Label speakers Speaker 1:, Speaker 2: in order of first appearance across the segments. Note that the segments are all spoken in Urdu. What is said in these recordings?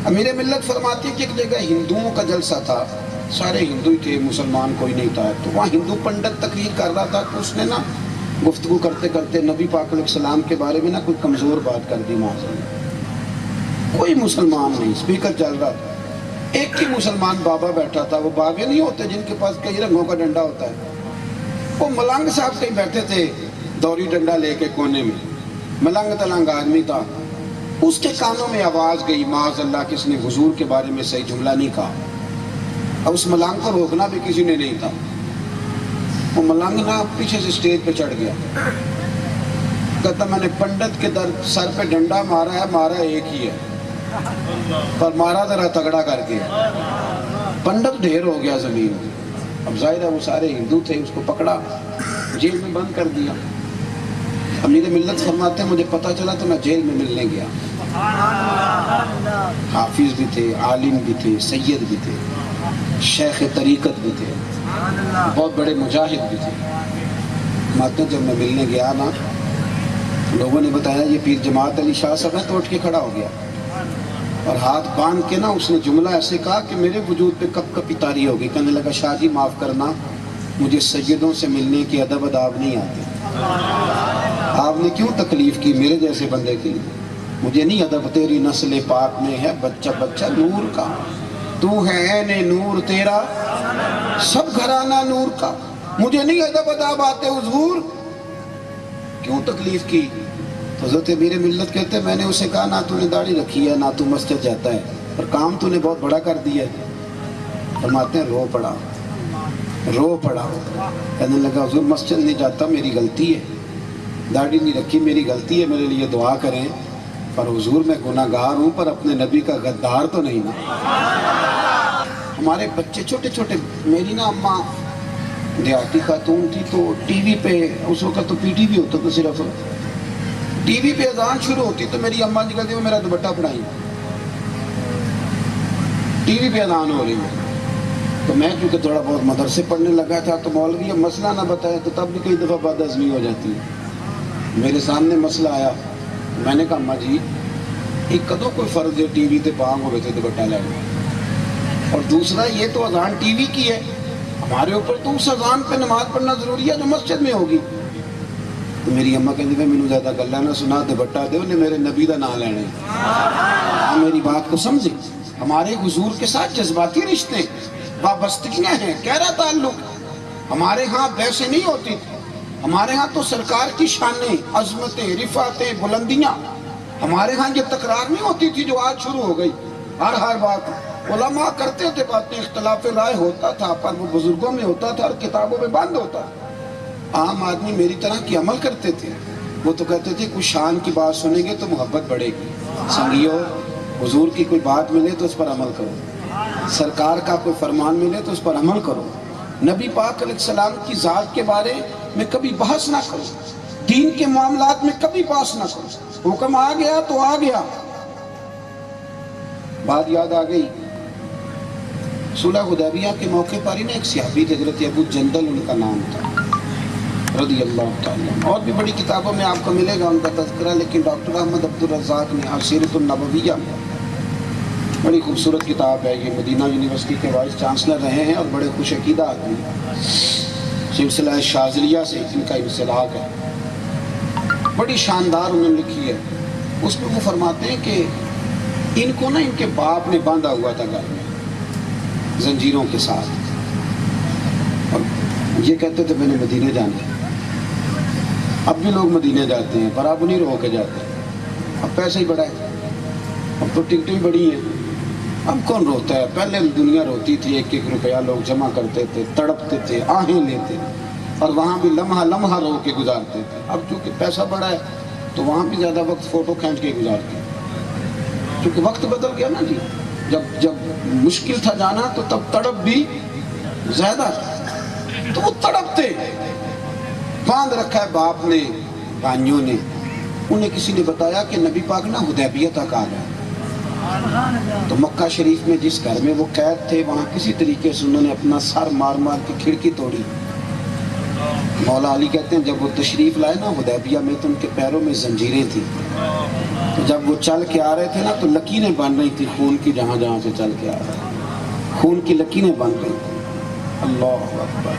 Speaker 1: امیر ملت فرماتی ہے کہ ایک جگہ ہندوؤں کا جلسہ تھا، سارے ہندو ہی تھے، مسلمان کوئی نہیں تھا، تو وہاں ہندو پنڈت تقریر کر رہا تھا، تو اس نے نا گفتگو کرتے کرتے نبی پاک علیہ السلام کے بارے میں نا کوئی کمزور بات کر دی معاذ، کوئی مسلمان نہیں، اسپیکر چل رہا تھا، ایک ہی مسلمان بابا بیٹھا تھا، وہ بابے نہیں ہوتے جن کے پاس کئی رنگوں کا ڈنڈا ہوتا ہے، وہ ملنگ صاحب کہیں بیٹھے تھے دوری ڈنڈا لے کے کونے میں، ملنگ تلنگ آدمی تھا، اس کے کانوں میں آواز گئی معاذ اللہ کہ اس نے حضور کے بارے میں صحیح جملہ نہیں کہا، اب اس ملنگ کو روکنا بھی کسی نے نہیں تھا، وہ ملنگ نا پیچھے سے سٹیج پہ چڑھ گیا، کہتا میں نے پنڈت کے سر پہ ڈنڈا مارا ہے، مارا ایک ہی ہے، پر مارا ذرا تگڑا کر کے، پنڈت ڈھیر ہو گیا زمین میں، اب ظاہر ہے وہ سارے ہندو تھے، اس کو پکڑا جیل میں بند کر دیا۔ امیر ملت فرماتے ہیں مجھے پتہ چلا تو میں جیل میں ملنے گیا، حافظ بھی تھے، عالم بھی تھے، سید بھی تھے، شیخ طریقت بھی تھے، بہت بڑے مجاہد بھی تھے، فرماتے ہیں جب میں ملنے گیا نا، لوگوں نے بتایا یہ پیر جماعت علی شاہ صاحب ہے، تو اٹھ کے کھڑا ہو گیا اور ہاتھ باندھ کے نا اس نے جملہ ایسے کہا کہ میرے وجود پہ کپ کپی طاری ہو گئی، کہنے لگا شاہ جی معاف کرنا، مجھے سیدوں سے ملنے کی ادب اداب نہیں آتے، آپ نے کیوں تکلیف کی میرے جیسے بندے کے لیے، مجھے نہیں ادب، تیری نسل پاک میں ہے بچہ بچہ نور کا، تو ہے عین نور تیرا سب گھرانہ نور کا، مجھے نہیں ادب اداب آتے حضور، کیوں تکلیف کی؟ تو حضرت امیر ملت کہتے ہیں میں نے اسے کہا نہ تو نے داڑھی رکھی ہے نہ تو مسجد جاتا ہے، اور کام تو نے بہت بڑا کر دیا ہے، فرماتے ہیں رو پڑا، کہنے لگا حضور مسجد نہیں جاتا میری غلطی ہے، داڑھی نہیں رکھی میری غلطی ہے، میرے لیے دعا کریں، پر حضور میں گناہ گار ہوں پر اپنے نبی کا غدار تو نہیں نا۔ ہمارے بچے چھوٹے چھوٹے، میری نا اماں دیہاتی خاتون تھی تو ٹی وی پہ، اس وقت تو پی ٹی وی ہوتا تو صرف ٹی وی پہ اذان شروع ہوتی تو میری اماں جی کہتی وہ میرا دوپٹہ پڑھائی، ٹی وی پہ اذان ہو رہی ہے، تو میں کیونکہ تھوڑا بہت مدرسے پڑھنے لگا تھا تو مولوی اب مسئلہ نہ بتایا تو تب بھی کئی دفعہ بد ہضمی ہو جاتی ہے، میرے سامنے مسئلہ آیا، میں نے کہا اماں جی ایک کدو کوئی فرض ہے ٹی وی تے بانگ ہو رہے تھے دوپٹہ لینا، اور دوسرا یہ تو اذان ٹی وی کی ہے، ہمارے اوپر تو اس اذان پہ نماز پڑھنا ضروری ہے جو مسجد میں ہوگی، تو میری اماں کہتی میں مینوں زیادہ گلا نہ سنا، دوپٹہ دے انہیں میرے نبی دا نام لینے، آپ میری بات کو سمجھے، ہمارے حضور کے ساتھ جذباتی رشتے وابستگیاں ہیں، گہرا تعلق، ہمارے ہاں بحثیں نہیں ہوتی تھی، ہمارے ہاں تو سرکار کی شانیں، عظمتیں، رفعتیں، بلندیاں، ہمارے ہاں یہ تکرار نہیں ہوتی تھی جو آج شروع ہو گئی، ہر بات علماء کرتے تھے باتیں، اختلاف رائے ہوتا تھا پر وہ بزرگوں میں ہوتا تھا اور کتابوں میں بند ہوتا تھا، عام آدمی میری طرح کی عمل کرتے تھے، وہ تو کہتے تھے کوئی شان کی بات سنیں گے تو محبت بڑھے گی، سنگیو حضور کی کوئی بات ملے تو اس پر عمل کرو، سرکار کا کوئی فرمان ملے تو اس پر عمل کرو، نبی پاک علیہ السلام کی ذات کے بارے میں کبھی بحث نہ کرو، دین کے معاملات میں کبھی بحث نہ کرو، حکم آ گیا تو آ گیا۔ بات یاد آ گئی، صلح حدیبیہ کے موقع پر ہی نا ایک صحابی تھے حضرت ابو جندل ان کا نام تھا رضی اللہ تعالیٰ، اور بھی بڑی کتابوں میں آپ کو ملے گا ان کا تذکرہ، لیکن ڈاکٹر احمد عبد الرزاق نے السیرۃ النبویہ میں، بڑی خوبصورت کتاب ہے یہ، مدینہ یونیورسٹی کے وائس چانسلر رہے ہیں اور بڑے خوش عقیدہ آدمی، سلسلہ شاذلیہ سے ان کا انسلاک ہے، بڑی شاندار انہوں نے لکھی ہے، اس میں وہ فرماتے ہیں کہ ان کو نا ان کے باپ نے باندھا ہوا تھا گھر میں زنجیروں کے ساتھ، اور یہ کہتے تھے میں نے مدینے جانا ہے، اب بھی لوگ مدینے جاتے ہیں پر اب نہیں رو کے جاتے، اب پیسے ہی بڑھا ہے، اب تو ٹکٹیں ہی بڑی ہیں، اب کون روتا ہے؟ پہلے دنیا روتی تھی، ایک ایک روپیہ لوگ جمع کرتے تھے، تڑپتے تھے، آہیں لیتے اور وہاں بھی لمحہ لمحہ رو کے گزارتے تھے، اب چونکہ پیسہ بڑھا ہے تو وہاں بھی زیادہ وقت فوٹو کھینچ کے گزارتے ہیں، کیونکہ وقت بدل گیا نا جی، جب مشکل تھا جانا تو تب تڑپ بھی زیادہ تھا، تو وہ تڑپتے، باندھ رکھا ہے باپ نے، بھائیوں نے، انہیں کسی نے بتایا کہ نبی پاک نہ حدیبیہ تک آ گئے، تو مکہ شریف میں جس گھر میں وہ قید تھے وہاں کسی طریقے سے انہوں نے اپنا سر مار مار کے کھڑکی توڑی، مولا علی کہتے ہیں جب وہ تشریف لائے نا حدیبیہ میں تو ان کے پیروں میں زنجیریں تھیں، تو جب وہ چل کے آ رہے تھے نا تو لکیریں بن رہی تھی خون کی، جہاں جہاں سے چل کے آ رہے خون کی لکیریں بن رہی تھیں۔ اللہ اکبر۔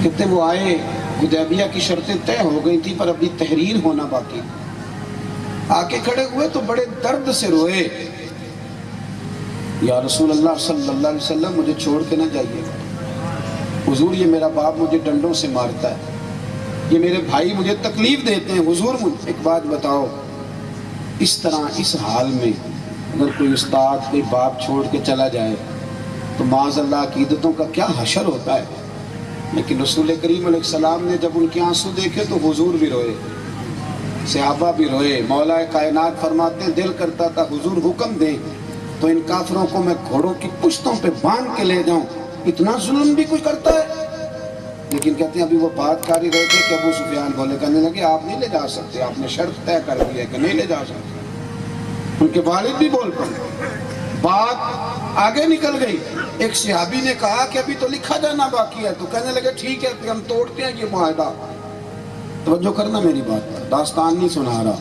Speaker 1: کہتے وہ آئے، حدیبیہ کی شرطیں طے ہو گئی تھی پر ابھی تحریر ہونا باقی، آ کے کھڑے ہوئے تو بڑے درد سے روئے، یا رسول اللہ صلی اللہ علیہ وسلم مجھے چھوڑ کے نہ جائیے حضور، یہ میرا باپ مجھے ڈنڈوں سے مارتا ہے، یہ میرے بھائی مجھے تکلیف دیتے ہیں حضور، مجھے ایک بات بتاؤ، اس طرح اس حال میں اگر کوئی استاد کوئی باپ چھوڑ کے چلا جائے تو معاذ اللہ عقیدتوں کا کیا حشر ہوتا ہے۔ لیکن رسول کریم علیہ السلام نے جب ان کے آنسو دیکھے تو حضور بھی روئے، صحابہ بھی روئے۔ مولا کائنات فرماتے ہیں دل کرتا تھا حضور حکم دیں تو ان کافروں کو میں گھوڑوں کی پشتوں پہ باندھ کے لے جاؤں، اتنا ظلم بھی کوئی کرتا ہے۔ لیکن کہتے ہیں ابھی وہ بات کر ہی رہے تھے کہ ابو سفیان بولے، کہنے لگے آپ نہیں لے جا سکتے، آپ نے شرط طے کر دی ہے کہ نہیں لے جا سکتے۔ ان کے والد بھی بول پڑے، بات آگے نکل گئی۔ ایک صحابی نے کہا کہ ابھی تو لکھا جانا باقی ہے، تو کہنے لگے ٹھیک ہے کہ ہم توڑتے ہیں یہ معاہدہ۔ توجہ کرنا میری بات پر، داستان نہیں سنا رہا،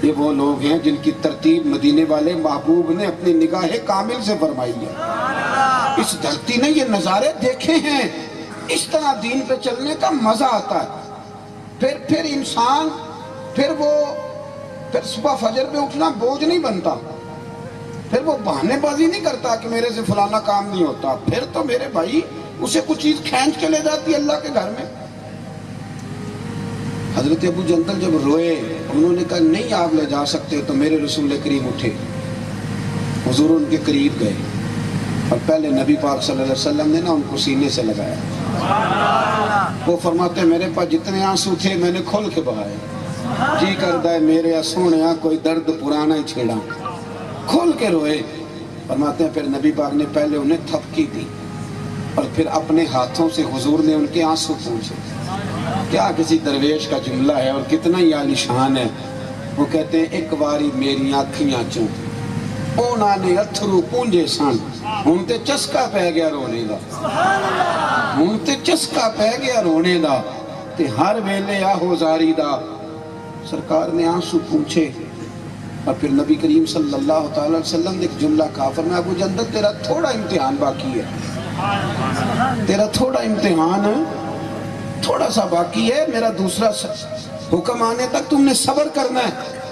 Speaker 1: یہ وہ لوگ ہیں جن کی ترتیب مدینے والے محبوب نے اپنی نگاہ کامل سے فرمائی ہے۔ اس دھرتی نے یہ نظارے دیکھے ہیں، اس طرح دین پہ چلنے کا مزہ آتا ہے۔ پھر انسان پھر صبح فجر پہ اٹھنا بوجھ نہیں بنتا، پھر وہ بہانے بازی نہیں کرتا کہ میرے سے فلانا کام نہیں ہوتا، پھر تو میرے بھائی اسے کچھ چیز کھینچ کے لے جاتی ہے اللہ کے گھر میں۔ حضرت ابو جندل جب روئے انہوں نے کہا نہیں آپ لے جا سکتے، تو میرے رسول کریم اٹھے، حضور ان کے قریب گئے اور پہلے نبی پاک صلی اللہ علیہ وسلم نے نا ان کو سینے سے لگایا۔ وہ فرماتے ہیں میرے پاس جتنے آنسو تھے میں نے کھول کے بہائے، جی کردہ ہے میرے سونیا کوئی درد پرانا ہی چھیڑا، کھول کے روئے۔ فرماتے ہیں پھر نبی پاک نے پہلے انہیں تھپکی دی اور پھر اپنے ہاتھوں سے حضور نے ان کے آنسو پوچھے۔ کیا کسی درویش کا جملہ ہے اور کتنا ہی عالیشان ہے۔ وہ کہتے ہیں ایک باری میری آنکھیاں چوں اونا نے اتھرو پونجے سن، ہن تے چسکا پہ گیا رونے دا، ہن تے چسکا پہ گیا رونے دا، تے ہر ویلے آہو زاری دا۔ سرکار نے آنسو پوچھے اور پھر نبی کریم صلی اللہ تعالی وسلم نے ایک جملہ کہا، فرمایا ابو جندل تیرا تھوڑا امتحان باقی ہے، تیرا تھوڑا امتحان تھوڑا سا باقی ہے، میرا دوسرا حکم آنے تک تم نے صبر کرنا ہے۔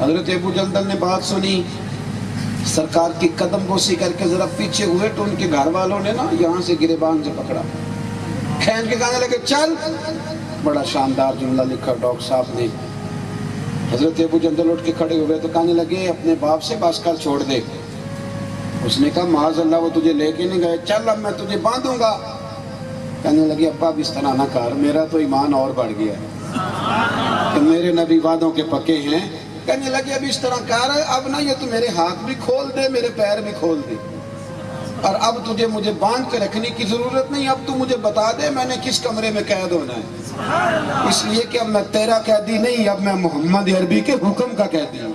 Speaker 1: حضرت ابو جندل نے بات سنی، سرکار کی قدم بوسی کر کے ذرا پیچھے ہوئے تو ان کے گھر والوں نے نا یہاں سے گریبان سے پکڑا، کھین کے کہنے لگے چل۔ بڑا شاندار جملہ لکھا ڈاکٹر صاحب نے۔ حضرت ابو جندل اٹھ کے کھڑے ہوئے تو کہنے لگے اپنے باپ سے بس کر چھوڑ دے۔ اس نے کہا معاذ اللہ وہ تجھے لے کے نہیں گئے، چل اب میں تجھے باندھوں گا۔ کہنے لگے ابا اب اس طرح نہ کر، میرا تو ایمان اور بڑھ گیا ہے کہ میرے نبی وعدوں کے پکے ہیں۔ کہنے لگے اب اس طرح کر، اب نہ یہ تو میرے ہاتھ بھی کھول دے میرے پیر بھی کھول دے، اور اب تجھے مجھے باندھ کے رکھنے کی ضرورت نہیں، اب تو مجھے بتا دے میں نے کس کمرے میں قید ہونا ہے، اس لیے کہ اب میں تیرا قیدی نہیں، اب میں محمد عربی کے حکم کا قیدی ہوں۔